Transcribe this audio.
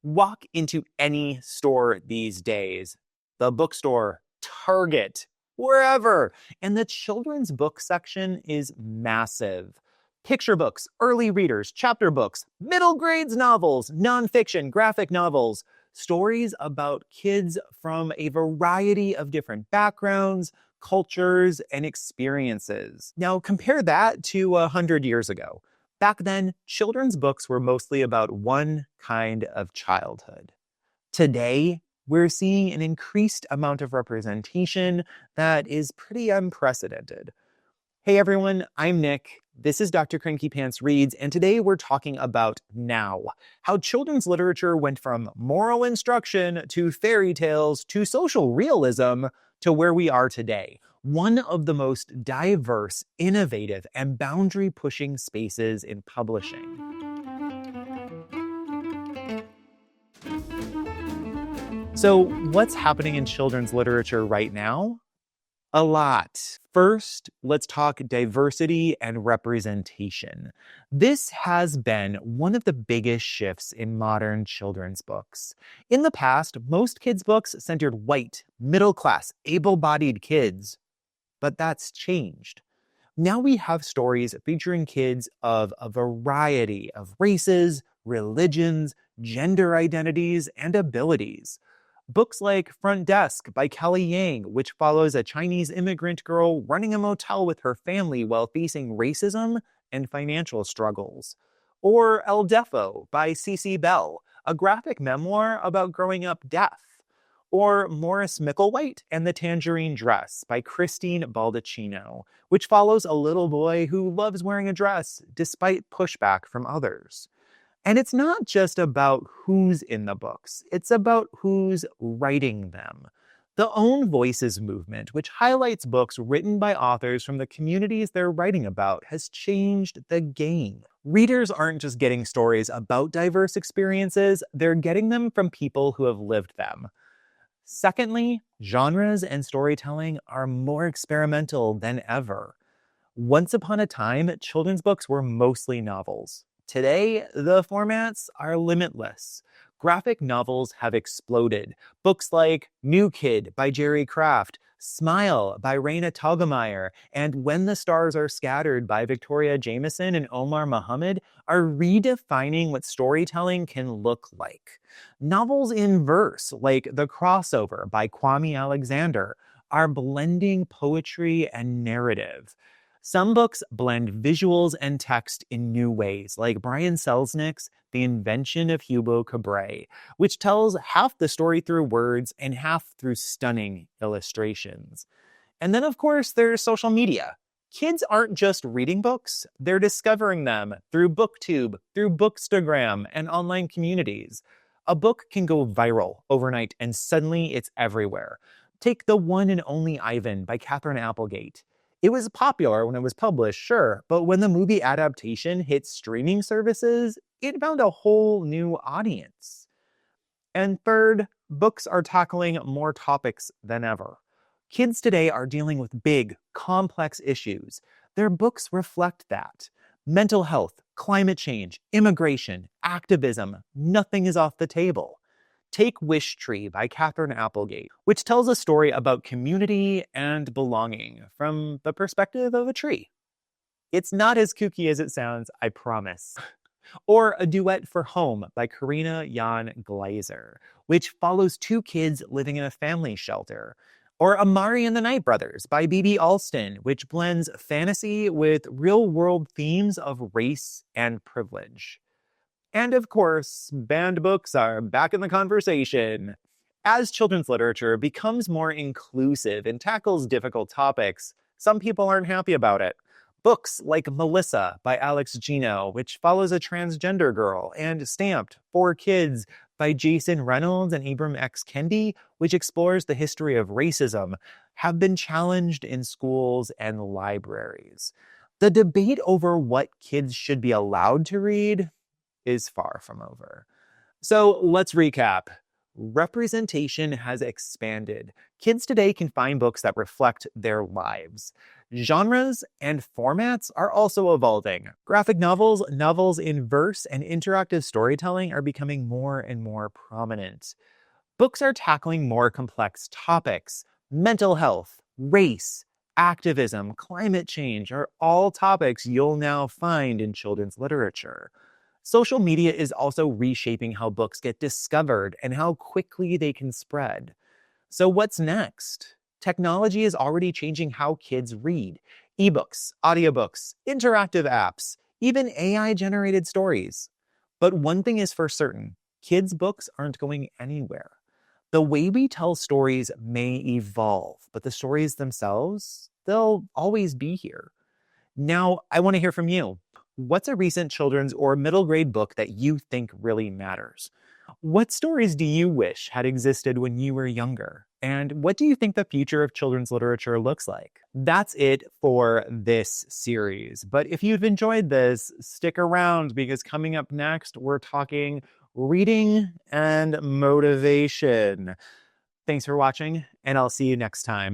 Walk into any store these days, the bookstore, Target, wherever, and the children's book section is massive. Picture books, early readers, chapter books, middle grades novels, nonfiction, graphic novels, stories about kids from a variety of different backgrounds, cultures, and experiences. Now compare that to 100 years ago. Back then, children's books were mostly about one kind of childhood. Today, we're seeing an increased amount of representation that is pretty unprecedented. Hey everyone, I'm Nick. This is Dr. Cranky Pants Reads, and today we're talking about now, how children's literature went from moral instruction to fairy tales to social realism to where we are today. One of the most diverse, innovative, and boundary-pushing spaces in publishing. So, what's happening in children's literature right now? A lot. First, let's talk diversity and representation. This has been one of the biggest shifts in modern children's books. In the past, most kids' books centered white, middle-class, able-bodied kids. But that's changed. Now we have stories featuring kids of a variety of races, religions, gender identities, and abilities. Books like Front Desk by Kelly Yang, which follows a Chinese immigrant girl running a motel with her family while facing racism and financial struggles. Or El Deafo by C.C. Bell, a graphic memoir about growing up deaf. Or Morris Micklewhite and the Tangerine Dress by Christine Baldacchino, which follows a little boy who loves wearing a dress despite pushback from others. And it's not just about who's in the books, it's about who's writing them. The Own Voices movement, which highlights books written by authors from the communities they're writing about, has changed the game. Readers aren't just getting stories about diverse experiences, they're getting them from people who have lived them. Secondly, genres and storytelling are more experimental than ever. Once upon a time, children's books were mostly novels. Today, the formats are limitless. Graphic novels have exploded. Books like New Kid by Jerry Craft, Smile by Raina Telgemeier, and When the Stars Are Scattered by Victoria Jameson and Omar Mohammed are redefining what storytelling can look like. Novels in verse, like The Crossover by Kwame Alexander, are blending poetry and narrative. Some books blend visuals and text in new ways, like Brian Selznick's The Invention of Hugo Cabret, which tells half the story through words and half through stunning illustrations. And then, of course, there's social media. Kids aren't just reading books, they're discovering them through BookTube, through Bookstagram, and online communities. A book can go viral overnight, and suddenly it's everywhere. Take The One and Only Ivan by Katherine Applegate. It was popular when it was published, sure, but when the movie adaptation hit streaming services, it found a whole new audience. And third, books are tackling more topics than ever. Kids today are dealing with big, complex issues. Their books reflect that. Mental health, climate change, immigration, activism, nothing is off the table. Take Wish Tree by Katherine Applegate, which tells a story about community and belonging from the perspective of a tree. It's not as kooky as it sounds, I promise. Or A Duet for Home by Karina Jan Glaser, which follows two kids living in a family shelter. Or Amari and the Night Brothers by B.B. Alston, which blends fantasy with real-world themes of race and privilege. And of course, banned books are back in the conversation. As children's literature becomes more inclusive and tackles difficult topics, some people aren't happy about it. Books like Melissa by Alex Gino, which follows a transgender girl, and Stamped for Kids by Jason Reynolds and Ibram X. Kendi, which explores the history of racism, have been challenged in schools and libraries. The debate over what kids should be allowed to read is far from over. So let's recap. representation has expanded. Kids today can find books that reflect their lives. Genres and formats are also evolving. Graphic novels, novels in verse, and interactive storytelling are becoming more and more prominent. Books are tackling more complex topics. Mental health, race, activism, climate change are all topics you'll now find in children's literature. Social media is also reshaping how books get discovered and how quickly they can spread. So, what's next? Technology is already changing how kids read. Ebooks, audiobooks, interactive apps, even AI generated stories. But one thing is for certain, kids' books aren't going anywhere. The way we tell stories may evolve, but the stories themselves, they'll always be here. Now, I want to hear from you. What's a recent children's or middle grade book that you think really matters? What stories do you wish had existed when you were younger? And what do you think the future of children's literature looks like? That's it for this series. But if you've enjoyed this, stick around because coming up next, we're talking reading and motivation. Thanks for watching, and I'll see you next time.